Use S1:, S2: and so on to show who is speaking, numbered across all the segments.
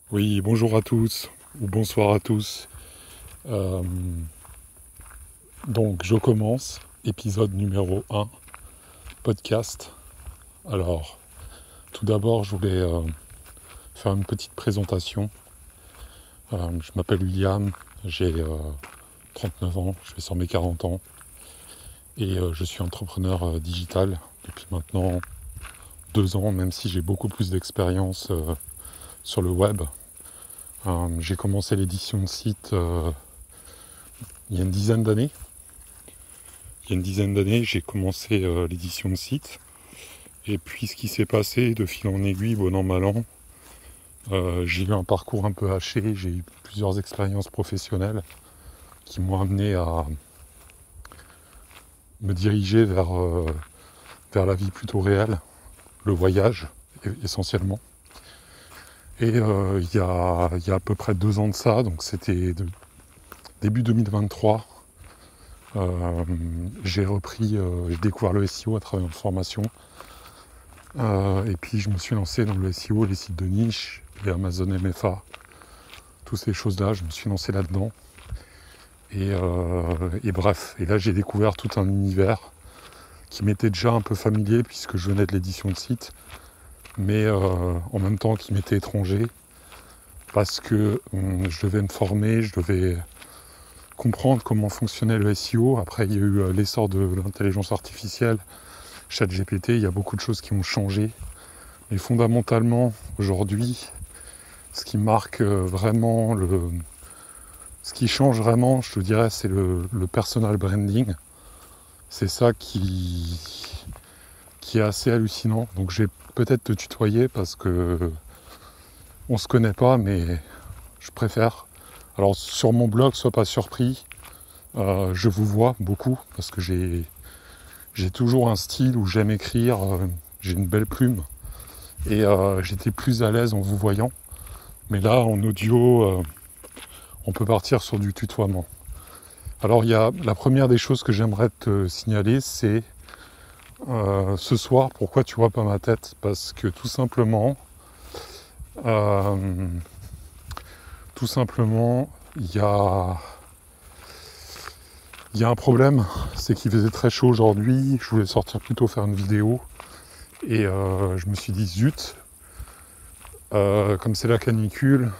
S1: Oui, bonjour à tous, ou bonsoir à tous. Euh, donc je commence, épisode numéro 1, podcast. Alors, tout d'abord, je voulais faire une petite présentation. Je m'appelle William, j'ai 39 ans, je vais sur mes 40 ans, et je suis entrepreneur digital depuis maintenant 2 ans, même si j'ai beaucoup plus d'expérience sur le web. J'ai commencé l'édition de site il y a une dizaine d'années. Il y a une dizaine d'années, j'ai commencé l'édition de site. Et puis ce qui s'est passé de fil en aiguille, bon an, mal an, j'ai eu un parcours un peu haché, j'ai eu plusieurs expériences professionnelles qui m'ont amené à me diriger vers la vie plutôt réelle, le voyage essentiellement. Et il y a à peu près 2 ans de ça, donc c'était début 2023, j'ai découvert le SEO à travers une formation. Et puis je me suis lancé dans le SEO, les sites de niche, les Amazon MFA, toutes ces choses-là, je me suis lancé là-dedans. Et bref, et là j'ai découvert tout un univers qui m'était déjà un peu familier puisque je venais de l'édition de site, mais en même temps qui m'était étranger parce que je devais me former, je devais comprendre comment fonctionnait le SEO. Après il y a eu l'essor de l'intelligence artificielle, ChatGPT, il y a beaucoup de choses qui ont changé. Mais fondamentalement, aujourd'hui, ce qui marque vraiment ce qui change vraiment, je te dirais, c'est le personal branding. C'est ça qui est assez hallucinant. Donc je vais peut-être te tutoyer parce que on se connaît pas, mais je préfère. Alors sur mon blog, sois pas surpris, je vous vois beaucoup parce que j'ai toujours un style où j'aime écrire, j'ai une belle plume et j'étais plus à l'aise en vous voyant. Mais là, en audio, on peut partir sur du tutoiement. Alors il y a la première des choses que j'aimerais te signaler, c'est ce soir, pourquoi tu vois pas ma tête? Parce que euh, tout simplement, il y a un problème, c'est qu'il faisait très chaud aujourd'hui, je voulais sortir plutôt faire une vidéo, et je me suis dit zut, comme c'est la canicule,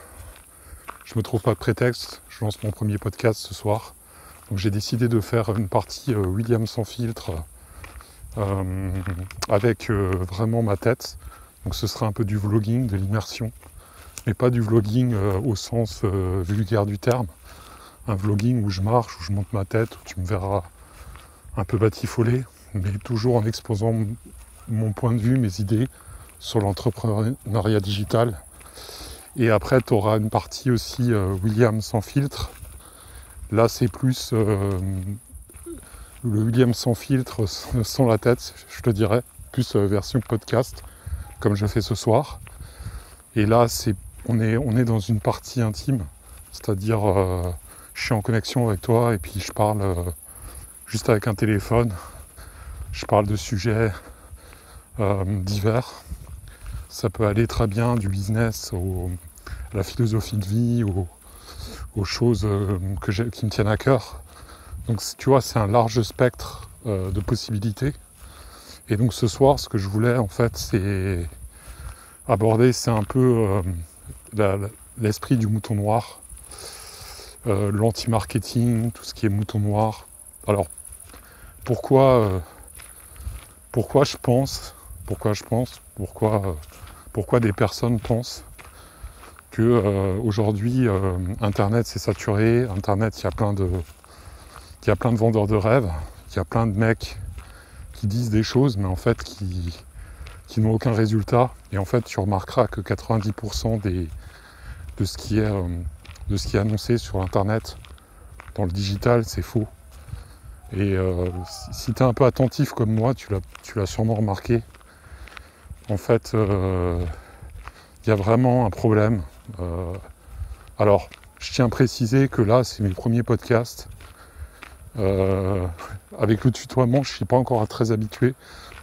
S1: je me trouve pas de prétexte, je lance mon premier podcast ce soir, donc j'ai décidé de faire une partie William sans filtre, avec vraiment ma tête. Donc ce sera un peu du vlogging, de l'immersion, mais pas du vlogging au sens vulgaire du terme. Un vlogging où je marche, où je monte ma tête, où tu me verras un peu batifolé, mais toujours en exposant mon point de vue, mes idées sur l'entrepreneuriat digital. Et après, tu auras une partie aussi William sans filtre. Là, c'est plus le William sans filtre, sans la tête, je te dirais, plus version podcast, comme je fais ce soir. Et là, on est dans une partie intime, c'est-à-dire je suis en connexion avec toi et puis je parle juste avec un téléphone, je parle de sujets divers. Ça peut aller très bien du business à la philosophie de vie, aux choses qui me tiennent à cœur. Donc tu vois, c'est un large spectre de possibilités. Et donc ce soir, ce que je voulais en fait, c'est aborder, c'est un peu l'esprit du mouton noir, l'anti-marketing, tout ce qui est mouton noir. Alors pourquoi, pourquoi je pense, pourquoi des personnes pensent que aujourd'hui Internet c'est saturé, Internet il y a plein de vendeurs de rêves, il y a plein de mecs qui disent des choses mais en fait qui n'ont aucun résultat. Et en fait tu remarqueras que 90% de ce qui est annoncé sur Internet, dans le digital, c'est faux. Et si tu es un peu attentif comme moi, tu l'as sûrement remarqué. En fait, il y a vraiment un problème. Alors, je tiens à préciser que là, c'est mes premiers podcasts. Avec le tutoiement, je ne suis pas encore très habitué.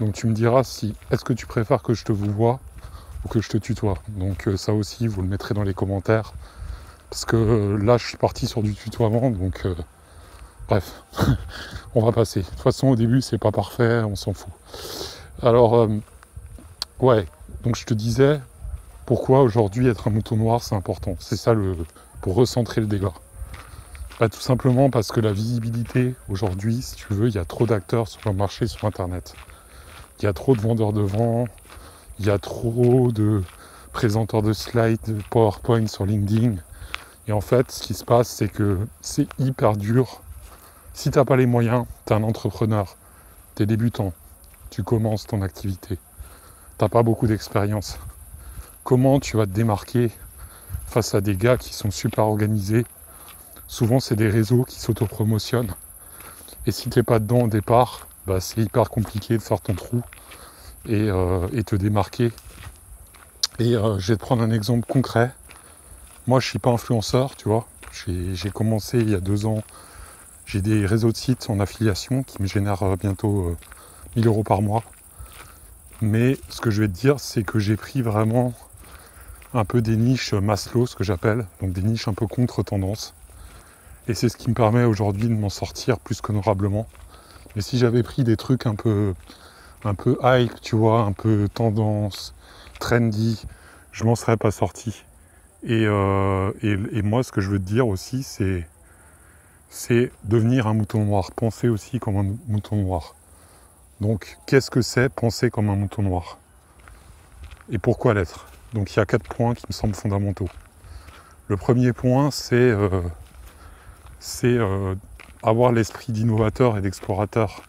S1: Donc tu me diras est-ce que tu préfères que je te vous vois ou que je te tutoie. Donc ça aussi, vous le mettrez dans les commentaires. Parce que là, je suis parti sur du tutoiement, donc bref, on va passer. De toute façon, au début, c'est pas parfait, on s'en fout. Alors, ouais, donc je te disais, pourquoi aujourd'hui être un mouton noir, c'est important. C'est ça, pour recentrer le débat. Bah, tout simplement parce que la visibilité, aujourd'hui, si tu veux, il y a trop d'acteurs sur le marché, sur Internet. Il y a trop de vendeurs de vent, il y a trop de présenteurs de slides, de PowerPoint sur LinkedIn. Et en fait, ce qui se passe, c'est que c'est hyper dur. Si tu n'as pas les moyens, tu es un entrepreneur, tu es débutant, tu commences ton activité, tu n'as pas beaucoup d'expérience. Comment tu vas te démarquer face à des gars qui sont super organisés? Souvent, c'est des réseaux qui s'autopromotionnent. Et si tu n'es pas dedans au départ, bah, c'est hyper compliqué de faire ton trou et te démarquer. Et je vais te prendre un exemple concret. Moi, je ne suis pas influenceur, tu vois. J'ai commencé il y a 2 ans. J'ai des réseaux de sites en affiliation qui me génèrent bientôt 1000 € par mois. Mais ce que je vais te dire, c'est que j'ai pris vraiment un peu des niches Maslow, ce que j'appelle, donc des niches un peu contre-tendance. Et c'est ce qui me permet aujourd'hui de m'en sortir plus qu'honorablement. Mais si j'avais pris des trucs un peu hype, tu vois, un peu tendance, trendy, je m'en serais pas sorti. Et moi, ce que je veux te dire aussi, c'est devenir un mouton noir, penser aussi comme un mouton noir. Donc, qu'est-ce que c'est penser comme un mouton noir? Et pourquoi l'être? Donc, il y a 4 points qui me semblent fondamentaux. Le premier point, c'est avoir l'esprit d'innovateur et d'explorateur.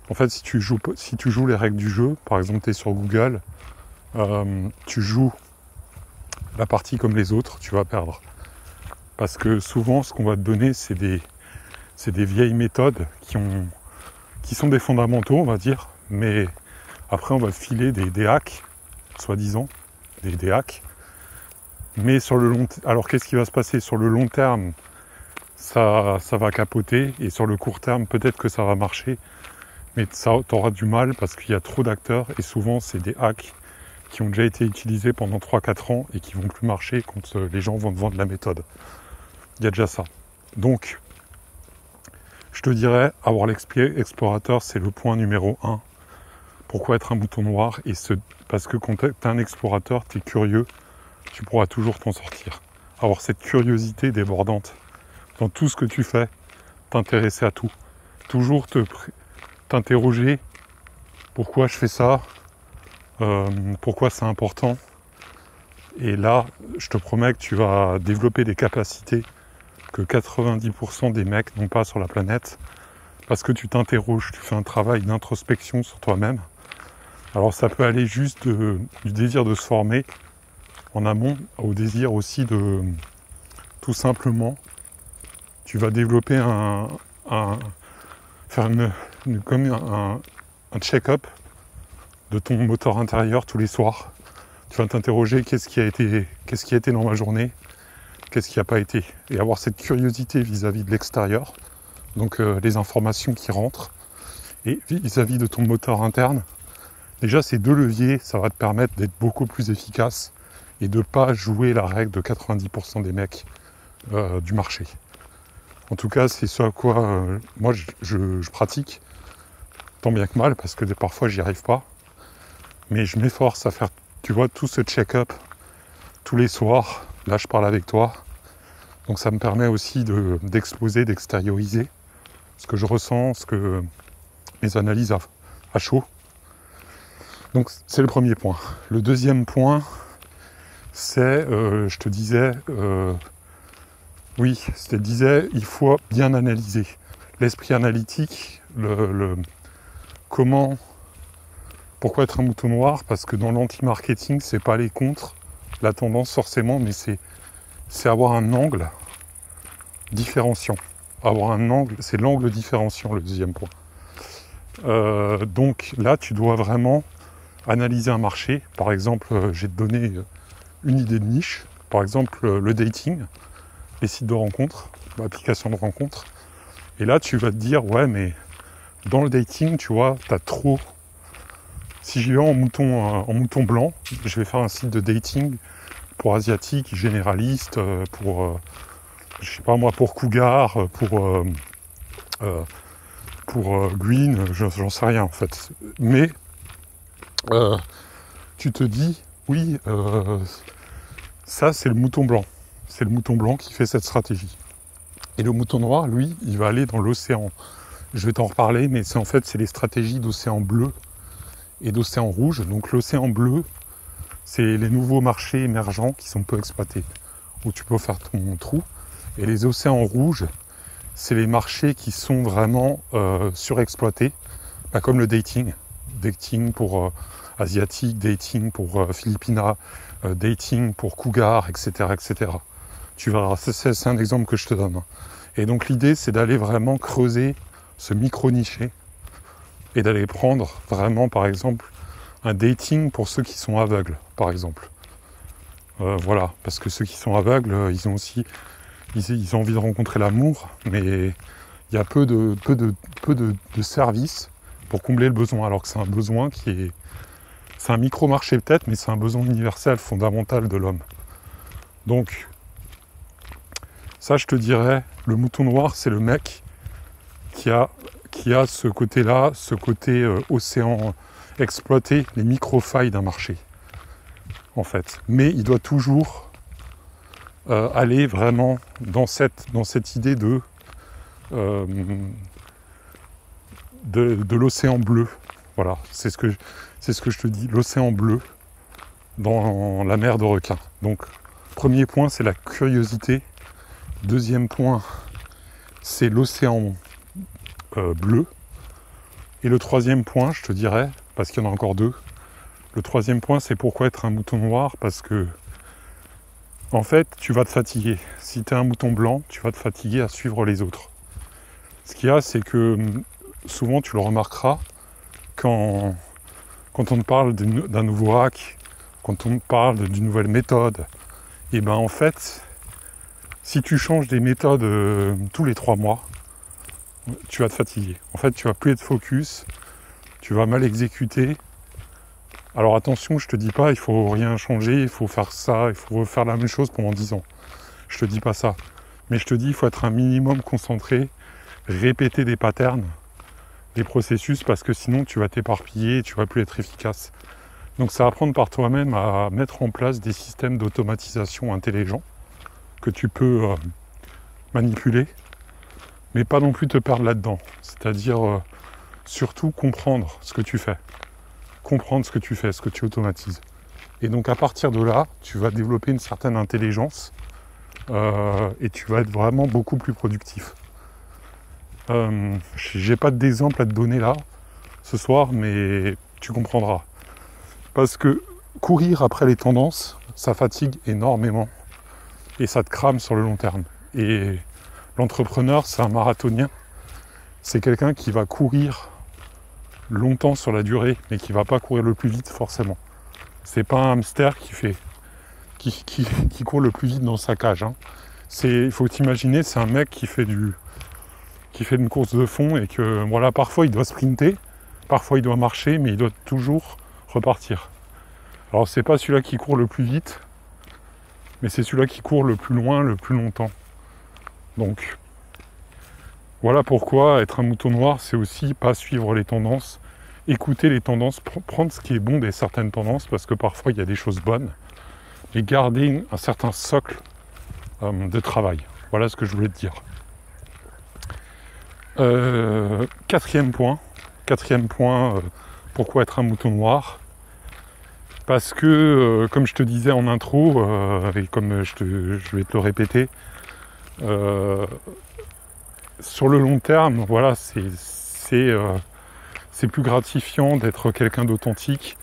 S1: En fait, si tu joues les règles du jeu, par exemple, tu es sur Google, tu joues la partie comme les autres, tu vas perdre. Parce que souvent, ce qu'on va te donner, c'est des vieilles méthodes qui sont des fondamentaux, on va dire, mais après, on va te filer des hacks, soi-disant, des hacks. Mais sur le long terme, alors qu'est-ce qui va se passer? Sur le long terme, ça va capoter, et sur le court terme, peut-être que ça va marcher, mais t'auras du mal parce qu'il y a trop d'acteurs, et souvent, c'est des hacks qui ont déjà été utilisés pendant 3-4 ans et qui vont plus marcher quand les gens vont te vendre la méthode. Il y a déjà ça. Donc, je te dirais, avoir l'esprit explorateur, c'est le point numéro 1. Pourquoi être un mouton noir? Parce que quand tu es un explorateur, tu es curieux, tu pourras toujours t'en sortir. Avoir cette curiosité débordante dans tout ce que tu fais, t'intéresser à tout. Toujours t'interroger, pourquoi je fais ça, pourquoi c'est important. Et là, je te promets que tu vas développer des capacités que 90% des mecs n'ont pas sur la planète, parce que tu t'interroges, tu fais un travail d'introspection sur toi-même. Alors ça peut aller juste du désir de se former en amont, au désir aussi de, tout simplement, tu vas développer comme un check-up de ton moteur intérieur tous les soirs. Tu vas t'interroger qu'est-ce qui a été dans ma journée, qu'est-ce qui n'a pas été, et avoir cette curiosité vis-à-vis de l'extérieur, donc les informations qui rentrent, et vis-à-vis de ton moteur interne. Déjà, ces 2 leviers, ça va te permettre d'être beaucoup plus efficace et de ne pas jouer la règle de 90% des mecs du marché. En tout cas, c'est ce à quoi moi je pratique, tant bien que mal, parce que parfois j'y arrive pas. Mais je m'efforce à faire, tu vois, tout ce check-up tous les soirs. Là, je parle avec toi. Donc ça me permet aussi d'exposer, d'extérioriser ce que je ressens, mes analyses à chaud. Donc c'est le premier point. Le deuxième point, c'est, je te disais, il faut bien analyser. L'esprit analytique, pourquoi être un mouton noir? Parce que dans l'anti-marketing, c'est pas les contre, la tendance forcément, mais c'est avoir un angle différenciant. C'est l'angle différenciant, le deuxième point. Donc là, tu dois vraiment analyser un marché. Par exemple, je vais te donner une idée de niche. Par exemple, le dating, les sites de rencontres, l'application de rencontres. Et là, tu vas te dire, ouais, mais dans le dating, tu vois, t'as trop... Si j'y vais en mouton blanc, je vais faire un site de dating pour asiatiques, généralistes, pour je sais pas moi, pour cougar, pour green, j'en sais rien en fait. Mais tu te dis, oui, ça c'est le mouton blanc. C'est le mouton blanc qui fait cette stratégie. Et le mouton noir, lui, il va aller dans l'océan. Je vais t'en reparler, mais c'est les stratégies d'océan bleu et d'océan rouge. Donc l'océan bleu, c'est les nouveaux marchés émergents qui sont peu exploités, où tu peux faire ton trou. Et les océans rouges, c'est les marchés qui sont vraiment surexploités, comme le dating. Dating pour asiatique, dating pour philippina, dating pour cougar, etc. etc. Tu verras, c'est un exemple que je te donne. Et donc l'idée, c'est d'aller vraiment creuser, se micro-nicher, et d'aller prendre vraiment, par exemple, un dating pour ceux qui sont aveugles, par exemple. Voilà, parce que ceux qui sont aveugles, ils ont aussi ils ont envie de rencontrer l'amour, mais il y a peu de services pour combler le besoin, alors que c'est un besoin c'est un micro-marché peut-être, mais c'est un besoin universel, fondamental de l'homme. Donc, ça je te dirais, le mouton noir, c'est le mec qui a ce côté-là, ce côté océan exploité, les micro-failles d'un marché, en fait. Mais il doit toujours aller vraiment dans cette idée de l'océan bleu. Voilà, c'est ce que je te dis, l'océan bleu dans la mer de requins. Donc, premier point, c'est la curiosité. Deuxième point, c'est l'océan bleu. Et le troisième point, je te dirais, parce qu'il y en a encore deux, le troisième point, c'est pourquoi être un mouton noir, parce que en fait, tu vas te fatiguer. Si tu es un mouton blanc, tu vas te fatiguer à suivre les autres. Ce qu'il y a, c'est que souvent, tu le remarqueras, quand on te parle d'un nouveau hack, quand on te parle d'une nouvelle méthode, et ben en fait, si tu changes des méthodes tous les 3 mois, tu vas te fatiguer. En fait, tu vas plus être focus, tu vas mal exécuter. Alors attention, je te dis pas, il faut rien changer, il faut faire ça, il faut refaire la même chose pendant 10 ans. Je te dis pas ça. Mais je te dis, il faut être un minimum concentré, répéter des patterns, des processus, parce que sinon tu vas t'éparpiller et tu vas plus être efficace. Donc c'est apprendre par toi-même à mettre en place des systèmes d'automatisation intelligents que tu peux manipuler, mais pas non plus te perdre là-dedans. C'est-à-dire surtout comprendre ce que tu fais. Comprendre ce que tu fais, ce que tu automatises. Et donc à partir de là, tu vas développer une certaine intelligence et tu vas être vraiment beaucoup plus productif. J'ai pas d'exemple à te donner là ce soir, mais tu comprendras. Parce que courir après les tendances, ça fatigue énormément et ça te crame sur le long terme. Et l'entrepreneur, c'est un marathonien. C'est quelqu'un qui va courir longtemps sur la durée, mais qui va pas courir le plus vite forcément. C'est pas un hamster qui court le plus vite dans sa cage. Hein. Il faut t'imaginer, c'est un mec qui fait une course de fond et que voilà, parfois il doit sprinter, parfois il doit marcher, mais il doit toujours repartir. Alors c'est pas celui-là qui court le plus vite, mais c'est celui-là qui court le plus loin, le plus longtemps. Donc voilà pourquoi être un mouton noir, c'est aussi pas suivre les tendances, écouter les tendances, prendre ce qui est bon des certaines tendances, parce que parfois il y a des choses bonnes, et garder un certain socle de travail. Voilà ce que je voulais te dire. Quatrième point, pourquoi être un mouton noir ? Parce que, comme je te disais en intro, et comme je vais te le répéter, sur le long terme, voilà, c'est plus gratifiant d'être quelqu'un d'authentique,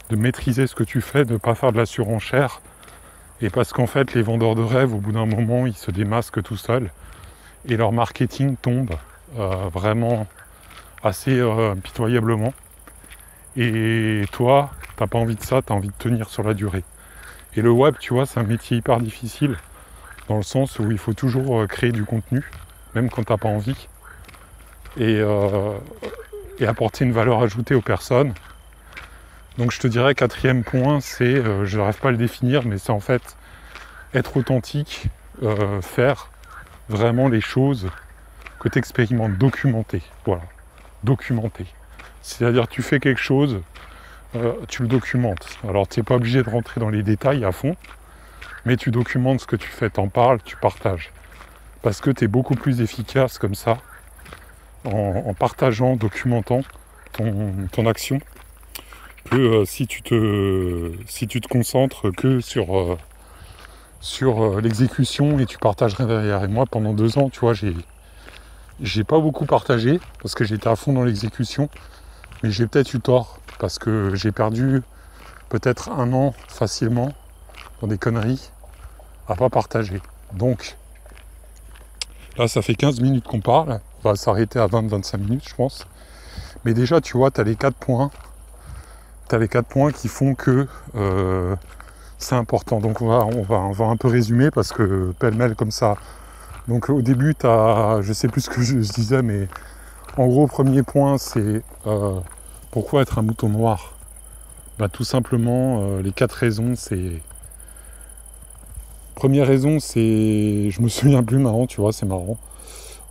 S1: de maîtriser ce que tu fais, de ne pas faire de la surenchère. Et parce qu'en fait, les vendeurs de rêves, au bout d'un moment, ils se démasquent tout seuls. Et leur marketing tombe vraiment assez pitoyablement. Et toi, t'as pas envie de ça, t'as envie de tenir sur la durée. Et le web, tu vois, c'est un métier hyper difficile, dans le sens où il faut toujours créer du contenu, même quand t'as pas envie, et apporter une valeur ajoutée aux personnes. Donc je te dirais, quatrième point, c'est, je n'arrive pas à le définir, mais c'est en fait être authentique, faire vraiment les choses que tu expérimentes, documenter. Voilà, documenter. C'est-à-dire tu fais quelque chose, tu le documentes. Alors tu n'es pas obligé de rentrer dans les détails à fond, mais tu documentes ce que tu fais, t'en parles, tu partages. Parce que tu es beaucoup plus efficace comme ça, en partageant, documentant ton action, que si tu te concentres que sur l'exécution et tu partagerais derrière. Et moi, pendant 2 ans, tu vois, j'ai pas beaucoup partagé parce que j'étais à fond dans l'exécution, mais j'ai peut-être eu tort parce que j'ai perdu peut-être 1 an facilement dans des conneries à pas partager. Donc là, ça fait 15 minutes qu'on parle, on va s'arrêter à 20-25 minutes, je pense. Mais déjà, tu vois, tu as les 4 points. Tu as les 4 points qui font que c'est important. Donc on va un peu résumer parce que pêle-mêle comme ça. Donc au début, je sais plus ce que je disais, mais en gros, premier point, c'est pourquoi être un mouton noir ? Tout simplement, les 4 raisons, c'est... Première raison, c'est... Je me souviens plus maintenant, tu vois, c'est marrant.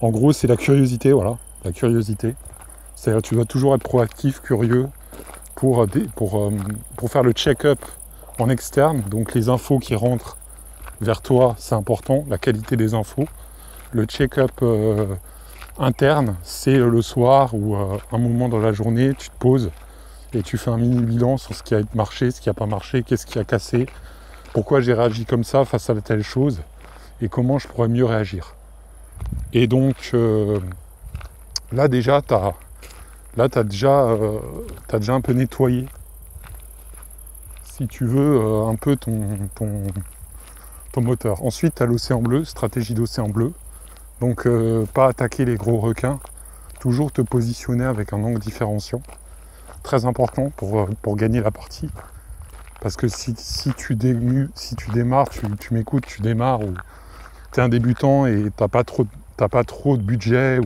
S1: En gros, c'est la curiosité, voilà, la curiosité. C'est-à-dire tu dois toujours être proactif, curieux, pour faire le check-up en externe. Donc les infos qui rentrent vers toi, c'est important, la qualité des infos. Le check-up interne, c'est le soir ou un moment dans la journée, tu te poses et tu fais un mini bilan sur ce qui a marché, ce qui n'a pas marché, qu'est-ce qui a cassé, pourquoi j'ai réagi comme ça face à telle chose et comment je pourrais mieux réagir. Et donc là déjà, t'as déjà un peu nettoyé, si tu veux, un peu ton moteur. Ensuite, tu as l'océan bleu, stratégie d'océan bleu. Donc pas attaquer les gros requins, toujours te positionner avec un angle différenciant. Très important pour gagner la partie. Parce que si tu démarres, tu m'écoutes, tu démarres, ou tu es un débutant et t'as pas trop de budget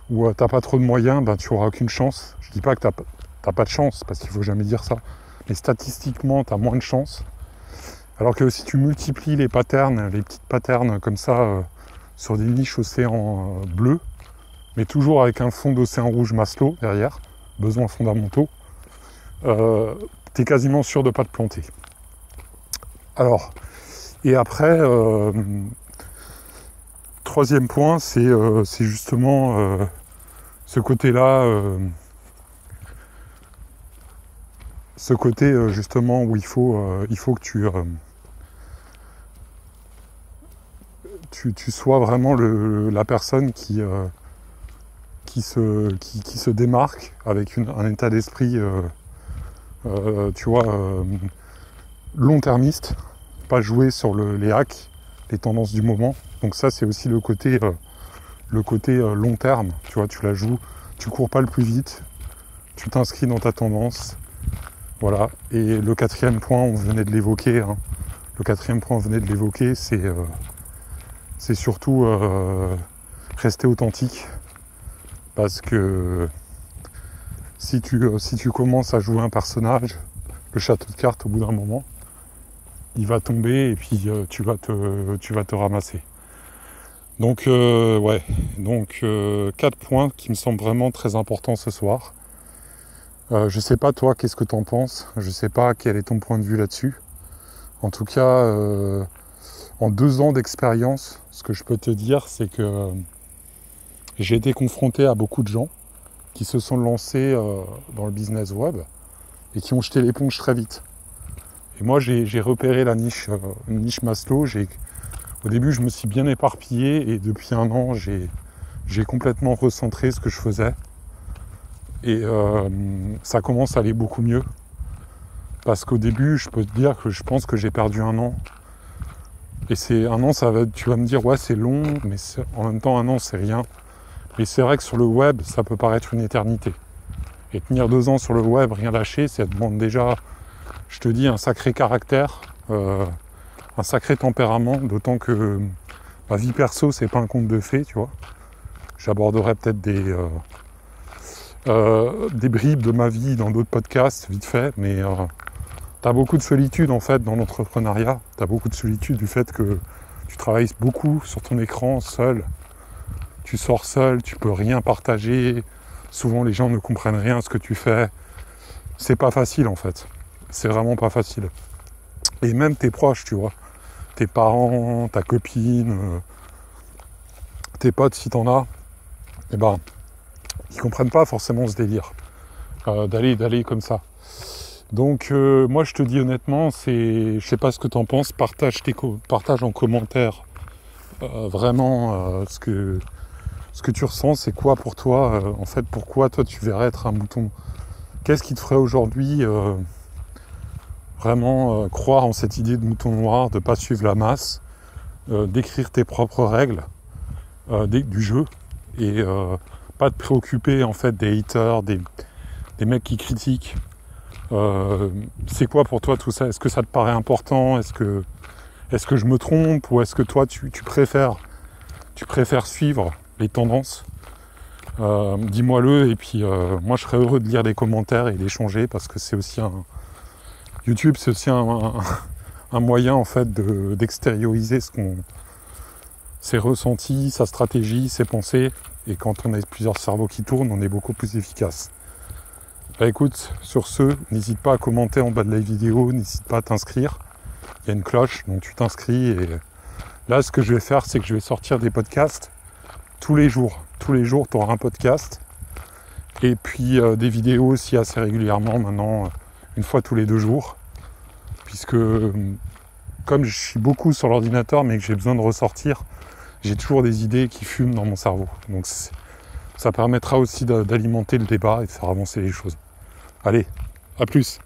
S1: ou t'as pas trop de moyens, tu n'auras aucune chance. Je dis pas que t'as pas de chance, parce qu'il faut jamais dire ça. Mais statistiquement, tu as moins de chance. Alors que si tu multiplies les patterns, les petites patterns comme ça, sur des niches océan bleu, mais toujours avec un fond d'océan rouge Maslow derrière, besoins fondamentaux, tu es quasiment sûr de ne pas te planter. Alors, et après, troisième point, c'est justement ce côté-là, justement où il faut que tu sois vraiment la personne qui se démarque avec un état d'esprit long-termiste, pas jouer sur les hacks, les tendances du moment. Donc ça, c'est aussi le côté long terme, tu vois, tu la joues, tu cours pas le plus vite, tu t'inscris dans ta tendance, voilà. Et le quatrième point, on venait de l'évoquer, c'est surtout rester authentique, parce que si tu commences à jouer un personnage, le château de cartes, au bout d'un moment, il va tomber et puis tu vas te ramasser. Donc 4 points qui me semblent vraiment très importants ce soir. Je sais pas toi, qu'est-ce que t'en penses, je sais pas quel est ton point de vue là-dessus. En tout cas, en 2 ans d'expérience, ce que je peux te dire, c'est que j'ai été confronté à beaucoup de gens qui se sont lancés dans le business web et qui ont jeté l'éponge très vite. Et moi, j'ai repéré la niche Maslow. Au début, je me suis bien éparpillé et depuis 1 an, j'ai complètement recentré ce que je faisais. Et ça commence à aller beaucoup mieux. Parce qu'au début, je peux te dire que je pense que j'ai perdu 1 an. Et c'est 1 an, tu vas me dire, ouais, c'est long, mais en même temps, 1 an, c'est rien. Mais c'est vrai que sur le web, ça peut paraître une éternité. Et tenir 2 ans sur le web, rien lâcher, ça demande déjà, je te dis, un sacré caractère, un sacré tempérament, d'autant que ma vie perso, c'est pas un conte de fées, tu vois. J'aborderai peut-être des bribes de ma vie dans d'autres podcasts, vite fait, mais t'as beaucoup de solitude en fait dans l'entrepreneuriat. T'as beaucoup de solitude du fait que tu travailles beaucoup sur ton écran, seul. Tu sors seul, tu peux rien partager. Souvent les gens ne comprennent rien à ce que tu fais. C'est pas facile en fait. C'est vraiment pas facile. Et même tes proches, tu vois. Tes parents, ta copine, tes potes si t'en as, eh ben, ils comprennent pas forcément ce délire d'aller comme ça. Donc moi je te dis honnêtement, je sais pas ce que t'en penses, partage en commentaire vraiment ce que tu ressens, c'est quoi pour toi, en fait pourquoi toi tu verrais être un mouton. Qu'est-ce qui te ferait aujourd'hui vraiment croire en cette idée de mouton noir, de pas suivre la masse, d'écrire tes propres règles du jeu et pas te préoccuper en fait des haters, des mecs qui critiquent. C'est quoi pour toi tout ça? Est-ce que ça te paraît important? Est-ce que je me trompe? Ou est-ce que toi tu préfères suivre les tendances? Dis-moi-le et puis moi je serais heureux de lire des commentaires et d'échanger parce que c'est aussi YouTube c'est aussi un moyen en fait d'extérioriser ses ressentis, sa stratégie, ses pensées, et quand on a plusieurs cerveaux qui tournent, on est beaucoup plus efficace. Bah écoute, sur ce, n'hésite pas à commenter en bas de la vidéo, n'hésite pas à t'inscrire. Il y a une cloche, donc tu t'inscris et là ce que je vais faire, c'est que je vais sortir des podcasts tous les jours. Tous les jours, tu auras un podcast. Et puis des vidéos aussi assez régulièrement maintenant, une fois tous les 2 jours. Puisque comme je suis beaucoup sur l'ordinateur mais que j'ai besoin de ressortir, j'ai toujours des idées qui fument dans mon cerveau. Donc ça permettra aussi d'alimenter le débat et de faire avancer les choses. Allez, à plus!